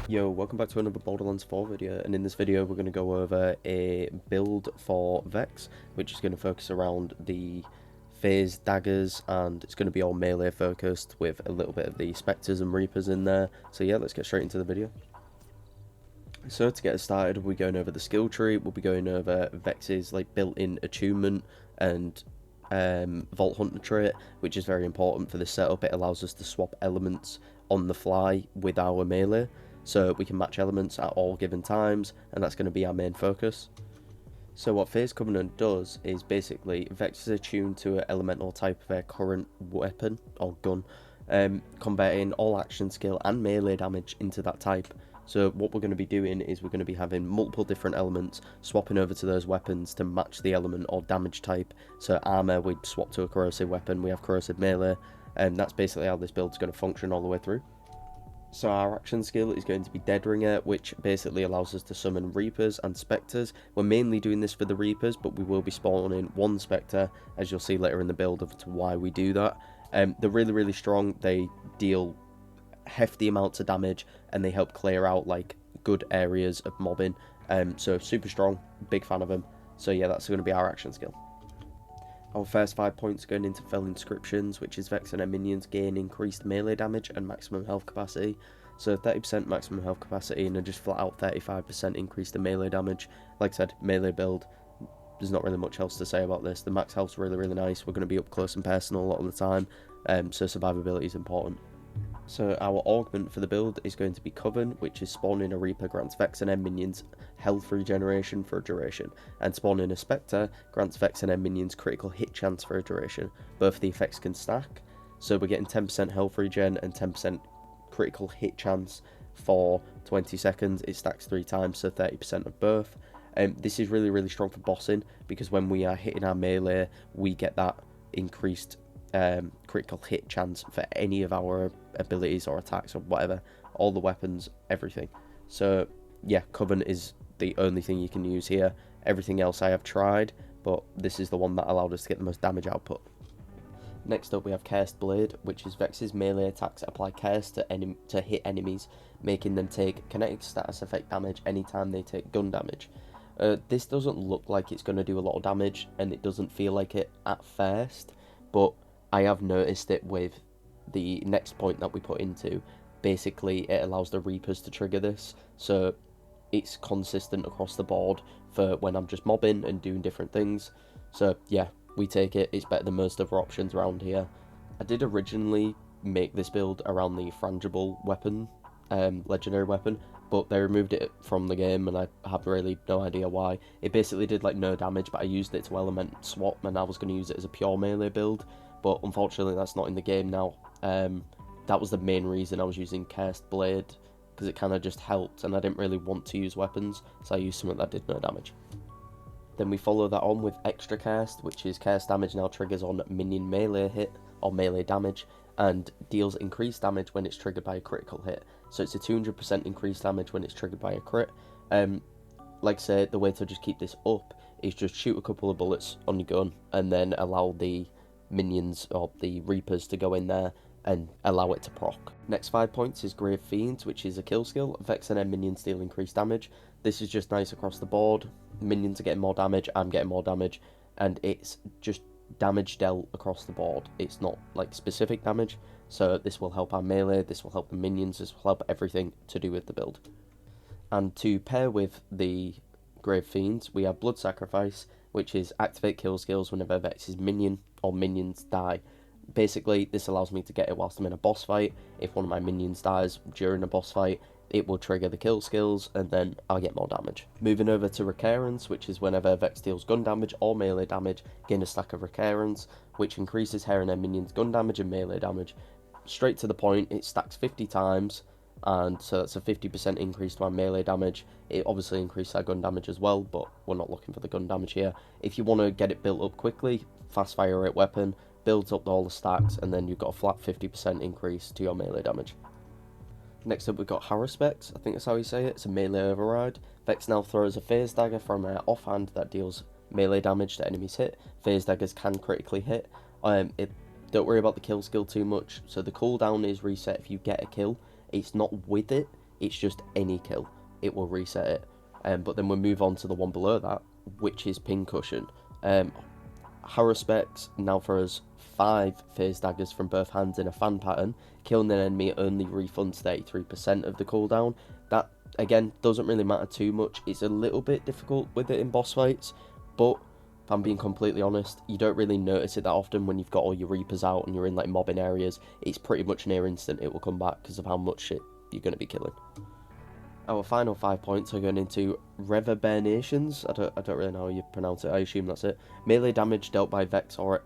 Yo, welcome back to another Borderlands 4 video, and in this video we're going to go over a build for VEX, which is going to focus around the phase daggers, and it's going to be all melee focused with a little bit of the spectres and reapers in there. So yeah, let's get straight into the video. So to get us started, we'll be going over the skill tree, we'll be going over VEX's like built-in attunement and Vault Hunter trait, which is very important for this setup. It allows us to swap elements on the fly with our melee, so we can match elements at all given times, and that's going to be our main focus. So what Phase Covenant does is basically VEX is attuned to an elemental type of their current weapon or gun, converting all action skill and melee damage into that type. So what we're going to be doing is we're going to be having multiple different elements swapping over to those weapons to match the element or damage type. So armor, we'd swap to a corrosive weapon, we have corrosive melee, and that's basically how this build is going to function all the way through. So our action skill is going to be Dead Ringer, which basically allows us to summon Reapers and Spectres. We're mainly doing this for the Reapers, but we will be spawning one Spectre, as you'll see later in the build of to why we do that. They're really strong, they deal hefty amounts of damage, and they help clear out like good areas of mobbing. So super strong, big fan of them. So yeah, that's going to be our action skill. Our first 5 points going into Fell Inscriptions, which is VEX and her minions gain increased melee damage and maximum health capacity. So 30% maximum health capacity and just flat out 35% increase in melee damage. Like I said, melee build, there's not really much else to say about this. The max health's really nice. We're going to be up close and personal a lot of the time, so survivability is important. So our augment for the build is going to be Coven, which is spawning a Reaper grants VEX and M minions health regeneration for a duration, and spawning a Spectre grants VEX and M minions critical hit chance for a duration. Both of the effects can stack, so we're getting 10% health regen and 10% critical hit chance for 20 seconds. It stacks 3 times, so 30% of both. This is really strong for bossing, because when we are hitting our melee, we get that increased critical hit chance for any of our abilities or attacks or whatever, all the weapons, everything. So yeah, Coven is the only thing you can use here. Everything else I have tried, but this is the one that allowed us to get the most damage output. Next up we have Cursed Blade, which is VEX's melee attacks apply curse to hit enemies, making them take kinetic status effect damage anytime they take gun damage. This doesn't look like it's going to do a lot of damage, and it doesn't feel like it at first, but I have noticed it with the next point that we put into. Basically, it allows the Reapers to trigger this, so it's consistent across the board for when I'm just mobbing and doing different things. So yeah, we take it. It's better than most other options around here. I did originally make this build around the frangible weapon, legendary weapon, but they removed it from the game, and I have really no idea why. It basically did like no damage, but I used it to element swap, and I was going to use it as a pure melee build, but unfortunately that's not in the game now. That was the main reason I was using Cursed Blade, because it kind of just helped, and I didn't really want to use weapons, so I used something that did no damage. Then we follow that on with Extra Cursed, which is Cursed damage now triggers on minion melee hit or melee damage, and deals increased damage when it's triggered by a critical hit. So it's a 200% increased damage when it's triggered by a crit. Like I say, the way to just keep this up is just shoot a couple of bullets on your gun, and then allow the minions or the Reapers to go in there and allow it to proc. Next 5 points is Grave Fiends, which is a kill skill. VEX and M minions deal increased damage. This is just nice across the board. Minions are getting more damage, I'm getting more damage, and it's just damage dealt across the board. It's not like specific damage, so this will help our melee, this will help the minions, this will help everything to do with the build. And to pair with the Grave Fiends, we have Blood Sacrifice, which is activate kill skills whenever VEX's minion or minions die. Basically, this allows me to get it whilst I'm in a boss fight. If one of my minions dies during a boss fight, it will trigger the kill skills, and then I'll get more damage. Moving over to Recurrence, which is whenever VEX deals gun damage or melee damage, gain a stack of Recurrence, which increases her and her minions' gun damage and melee damage. Straight to the point, it stacks 50 times, and so that's a 50% increase to our melee damage. It obviously increases our gun damage as well, but we're not looking for the gun damage here. If you want to get it built up quickly, fast fire rate weapon, builds up all the stacks, and then you've got a flat 50% increase to your melee damage. Next up we've got Haruspex, I think that's how you say it. It's a melee override. VEX now throws a phase dagger from her offhand that deals melee damage to enemies hit. Phase daggers can critically hit. Don't worry about the kill skill too much. So the cooldown is reset if you get a kill. It's not with it, it's just any kill, it will reset it. But then we'll move on to the one below that, which is pincushion. Haruspecs now throws 5 phase daggers from both hands in a fan pattern. Killing an enemy only refunds 33% of the cooldown. That, again, doesn't really matter too much. It's a little bit difficult with it in boss fights, but if I'm being completely honest, you don't really notice it that often when you've got all your Reapers out and you're in like mobbing areas. It's pretty much near instant it will come back because of how much shit you're going to be killing. Our final 5 points are going into reverberations. I don't really know how you pronounce it. I assume that's it. Melee damage dealt by Vex or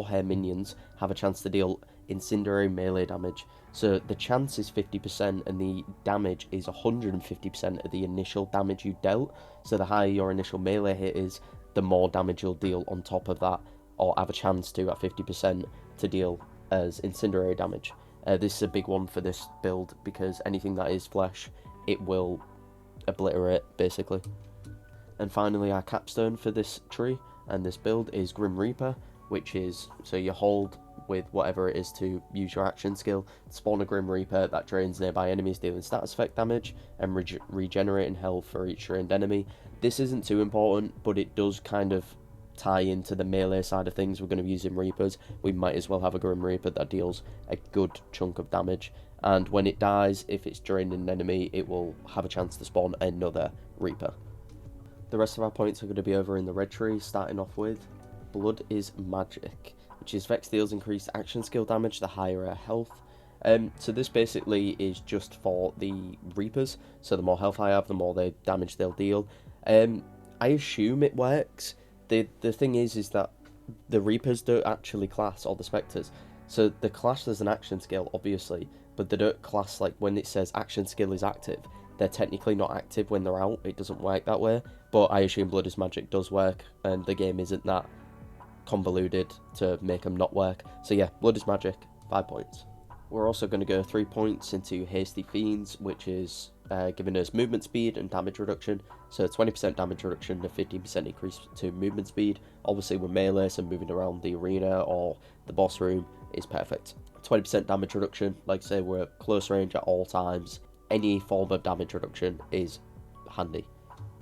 her minions have a chance to deal incendiary melee damage. So the chance is 50% and the damage is 150% of the initial damage you dealt. So the higher your initial melee hit is, the more damage you'll deal on top of that, or have a chance to at 50% to deal as incendiary damage. This is a big one for this build because anything that is flesh, it will obliterate basically. And finally, our capstone for this tree and this build is Grim Reaper, which is, so you hold with whatever it is to use your action skill, spawn a Grim Reaper that drains nearby enemies, dealing status effect damage and regenerating health for each trained enemy. This isn't too important, but it does kind of tie into the melee side of things. We're going to be using Reapers. We might as well have a Grim Reaper that deals a good chunk of damage. And when it dies, if it's draining an enemy, it will have a chance to spawn another Reaper. The rest of our points are going to be over in the red tree, starting off with Blood is Magic, which is Vex deals increased action skill damage the higher her health. So this basically is just for the Reapers, so the more health I have, the more the damage they'll deal. I assume it works. The thing is that the Reapers don't actually class, or the Spectres. So the class as an action skill, obviously, but they don't class, like when it says action skill is active, they're technically not active when they're out. It doesn't work that way, but I assume Blood is Magic does work, and the game isn't that convoluted to make them not work. So yeah, Blood is Magic, 5 points. We're also going to go 3 points into Hasty Fiends, which is giving us movement speed and damage reduction. So 20% damage reduction, a 15% increase to movement speed. Obviously with melee, so moving around the arena or the boss room is perfect. 20% damage reduction, like I say, we're at close range at all times. Any form of damage reduction is handy.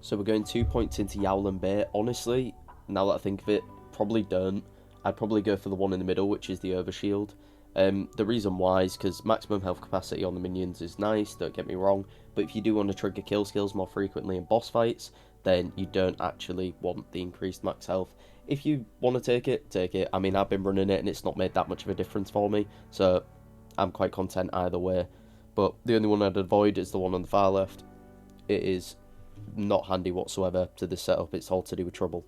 So we're going 2 points into Yowlin Bay. Honestly, now that I think of it, probably don't. I'd probably go for the one in the middle, which is the Overshield. The reason why is because maximum health capacity on the minions is nice, don't get me wrong, but if you do want to trigger kill skills more frequently in boss fights, then you don't actually want the increased max health. If you want to take it, take it. I mean, I've been running it and it's not made that much of a difference for me, so I'm quite content either way. But the only one I'd avoid is the one on the far left. It is not handy whatsoever to this setup, it's all to do with trouble.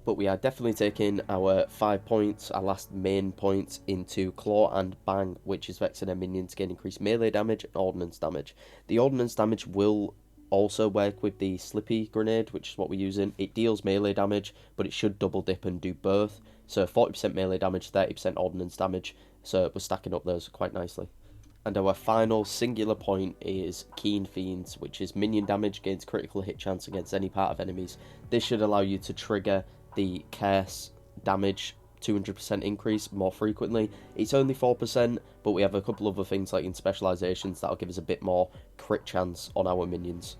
But we are definitely taking our 5 points, our last main points, into Claw and Bang, which is vexing our minions gain increased melee damage and ordnance damage. The ordnance damage will also work with the Slippy Grenade, which is what we're using. It deals melee damage, but it should double dip and do both. So 40% melee damage, 30% ordnance damage, so we're stacking up those quite nicely. And our final singular point is Keen Fiends, which is minion damage, gains critical hit chance against any part of enemies. This should allow you to trigger the Curse damage 200% increase more frequently. It's only 4%, but we have a couple other things like in Specializations that'll give us a bit more crit chance on our minions.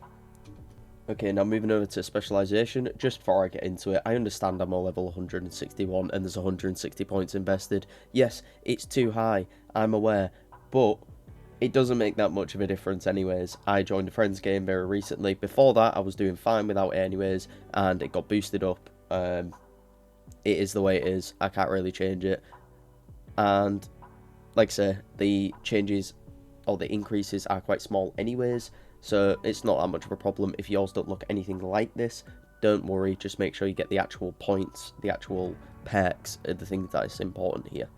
Okay, now moving over to Specialization. Just before I get into it, I understand I'm on level 161 and there's 160 points invested. Yes, it's too high, I'm aware, but it doesn't make that much of a difference anyways. I joined a friend's game very recently. Before that, I was doing fine without it anyways, and it got boosted up. It is the way it is. I can't really change it. And like I say, the changes or the increases are quite small anyways, so it's not that much of a problem. If yours don't look anything like this, don't worry. Just make sure you get the actual points, the actual perks are the things that is important here.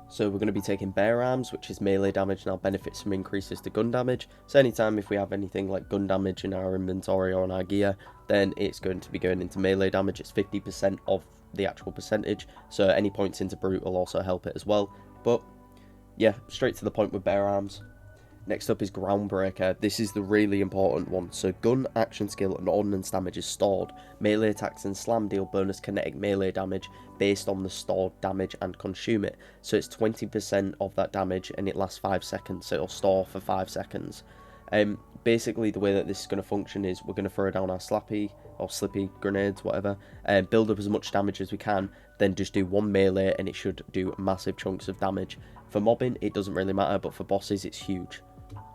So we're going to be taking Bear Arms, which is melee damage, now benefits from increases to gun damage. So anytime if we have anything like gun damage in our inventory or on our gear, then it's going to be going into melee damage. It's 50% of the actual percentage, so any points into Brute will also help it as well. But yeah, straight to the point with Bear Arms. Next up is Groundbreaker. This is the really important one. So gun, action skill and ordnance damage is stored. Melee attacks and slam deal bonus kinetic melee damage based on the stored damage and consume it. So it's 20% of that damage and it lasts 5 seconds, so it'll store for 5 seconds. Basically, the way that this is going to function is we're going to throw down our slappy or slippy grenades, whatever, and build up as much damage as we can, then just do one melee and it should do massive chunks of damage. For mobbing, it doesn't really matter, but for bosses, it's huge.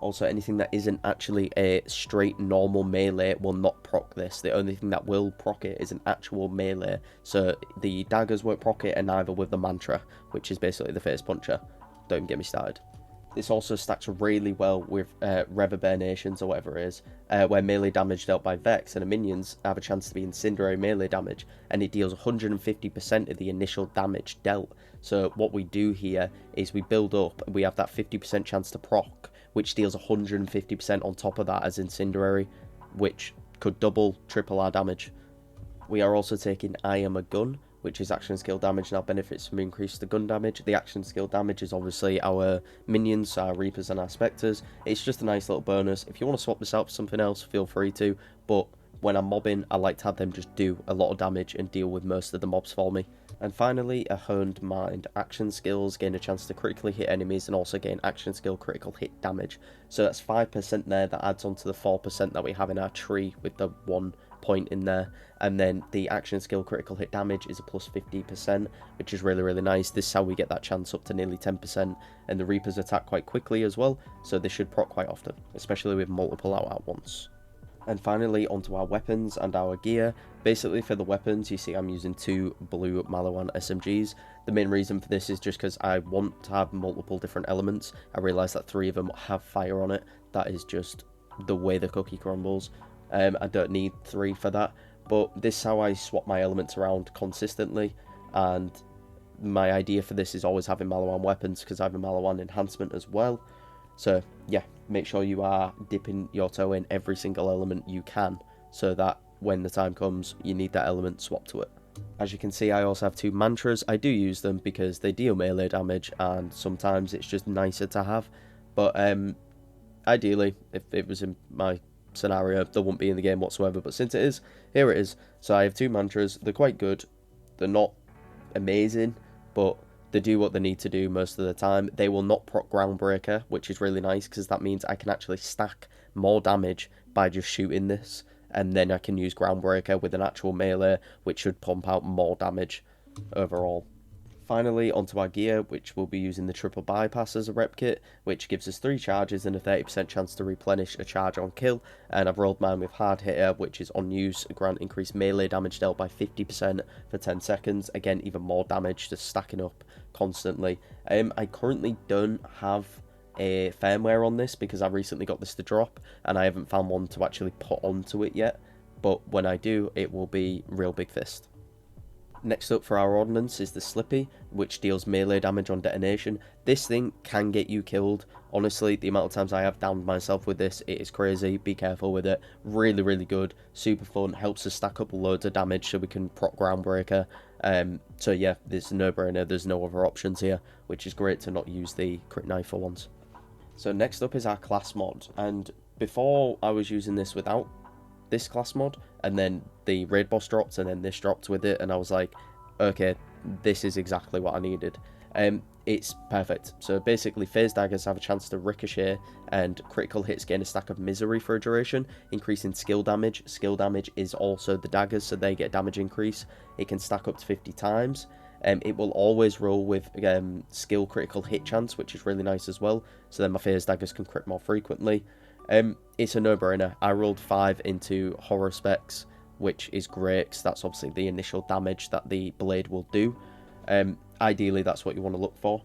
Also, anything that isn't actually a straight normal melee will not proc this. The only thing that will proc it is an actual melee. So the daggers won't proc it, and neither with the mantra, which is basically the face puncher. Don't get me started. This also stacks really well with reverberations or whatever it is, where melee damage dealt by Vex and the minions have a chance to be incendiary melee damage, and it deals 150% of the initial damage dealt. So what we do here is we build up, we have that 50% chance to proc, which deals 150% on top of that as incendiary, which could double, triple our damage. We are also taking I Am a Gun, which is action skill damage, now benefits from increased gun damage. The action skill damage is obviously our minions, our Reapers and our Spectres. It's just a nice little bonus. If you want to swap this out for something else, feel free to, but when I'm mobbing, I like to have them just do a lot of damage and deal with most of the mobs for me. And finally, a Honed Mind. Action skills gain a chance to critically hit enemies and also gain action skill critical hit damage. So that's 5% there that adds on to the 4% that we have in our tree with the 1 point in there. And then the action skill critical hit damage is a plus 50%, which is really, really nice. This is how we get that chance up to nearly 10%. And the Reapers attack quite quickly as well, so they should proc quite often, especially with multiple out at once. And finally, onto our weapons and our gear. Basically, for the weapons, you see I'm using 2 blue Malawan SMGs. The main reason for this is just because I want to have multiple different elements. I realise that 3 of them have fire on it. That is just the way the cookie crumbles. I don't need 3 for that. But this is how I swap my elements around consistently. And my idea for this is always having Malawan weapons, because I have a Malawan enhancement as well. So yeah, make sure you are dipping your toe in every single element you can, so that when the time comes, you need that element swapped to it. As you can see, I also have 2 mantras. I do use them because they deal melee damage, and sometimes it's just nicer to have. But ideally, if it was in my scenario, they wouldn't be in the game whatsoever. But since it is, here it is. So I have 2 mantras. They're quite good. They're not amazing, but they do what they need to do most of the time. They will not proc Groundbreaker, which is really nice because that means I can actually stack more damage by just shooting this, and then I can use Groundbreaker with an actual melee, which should pump out more damage overall. Finally, onto our gear, which we'll be using the triple bypass as a rep kit, which gives us 3 charges and a 30% chance to replenish a charge on kill. And I've rolled mine with hard hitter, which is on use, grant increased melee damage dealt by 50% for 10 seconds. Again, even more damage, just stacking up constantly. I currently don't have a firmware on this because I recently got this to drop, and I haven't found one to actually put onto it yet. But when I do, it will be real big fist. Next up for our ordnance is the Slippy, which deals melee damage on detonation. This thing can get you killed. Honestly, the amount of times I have downed myself with this, it is crazy. Be careful with it. Really, really good. Super fun. Helps us stack up loads of damage so we can proc Groundbreaker. So yeah, it's a no-brainer. There's no other options here, which is great to not use the crit knife for once. So next up is our class mod. And before I was using this without this class mod, and then the raid boss dropped, and then this dropped with it, and I was like, okay, this is exactly what I needed. It's perfect. So basically, phase daggers have a chance to ricochet, and critical hits gain a stack of misery for a duration, increasing skill damage. Skill damage is also the daggers, so they get damage increase. It can stack up to 50 times. It will always roll with skill critical hit chance, which is really nice as well, so then my phase daggers can crit more frequently. It's a no-brainer. I rolled 5 into horror specs, which is great because that's obviously the initial damage that the blade will do. Ideally, that's what you want to look for.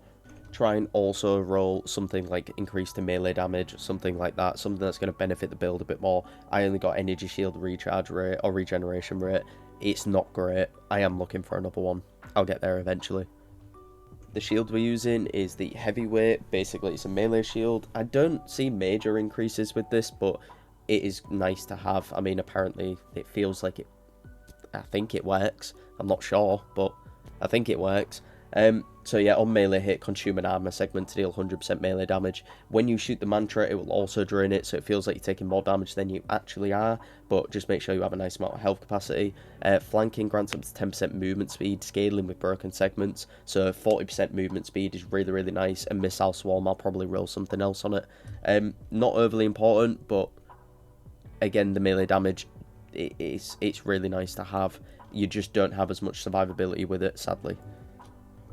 Try and also roll something like increase to melee damage, something like that, something that's going to benefit the build a bit more. I only got energy shield recharge rate or regeneration rate. It's not great. I am looking for another one. I'll get there eventually. The shield we're using is the heavyweight. Basically, it's a melee shield. I don't see major increases with this, but it is nice to have. I mean, apparently it feels like it. I think it works. I'm not sure, but I think it works. So yeah, on melee hit, consume an armor segment to deal 100% melee damage. When you shoot the mantra, it will also drain it, so it feels like you're taking more damage than you actually are, but just make sure you have a nice amount of health capacity. Flanking grants up to 10% movement speed, scaling with broken segments, so 40% movement speed is really, really nice, and Missile Swarm, I'll probably roll something else on it. Not overly important, but again, the melee damage, it's really nice to have. You just don't have as much survivability with it, sadly.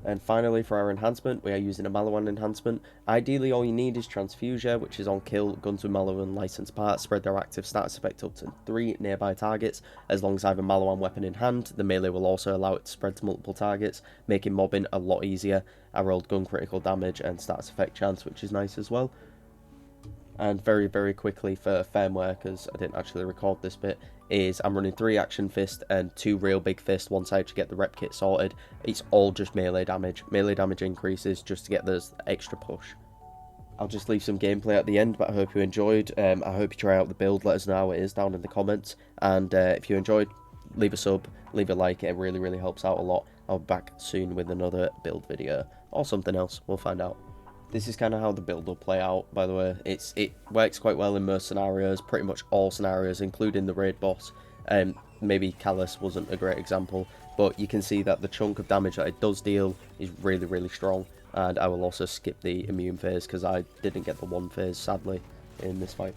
And finally, for our enhancement, we are using a Maliwan enhancement. Ideally, all you need is Transfusia, which is on kill. Guns with Maliwan licensed parts spread their active status effect up to 3 nearby targets. As long as I have a Maliwan weapon in hand, the melee will also allow it to spread to multiple targets, making mobbing a lot easier. I rolled gun critical damage and status effect chance, which is nice as well. And very, very quickly for firmware, because I didn't actually record this bit, is I'm running 3 action fist and 2 real big fist once I actually get the rep kit sorted. It's all just melee damage. Melee damage increases just to get this extra push. I'll just leave some gameplay at the end, but I hope you enjoyed. I hope you try out the build. Let us know how it is down in the comments. And if you enjoyed, leave a sub, leave a like. It really, really helps out a lot. I'll be back soon with another build video or something else. We'll find out. This is kind of how the build will play out, by the way. It works quite well in most scenarios, pretty much all scenarios, including the raid boss. Maybe Callus wasn't a great example, but you can see that the chunk of damage that it does deal is really, really strong. And I will also skip the immune phase, because I didn't get the 1 phase, sadly, in this fight.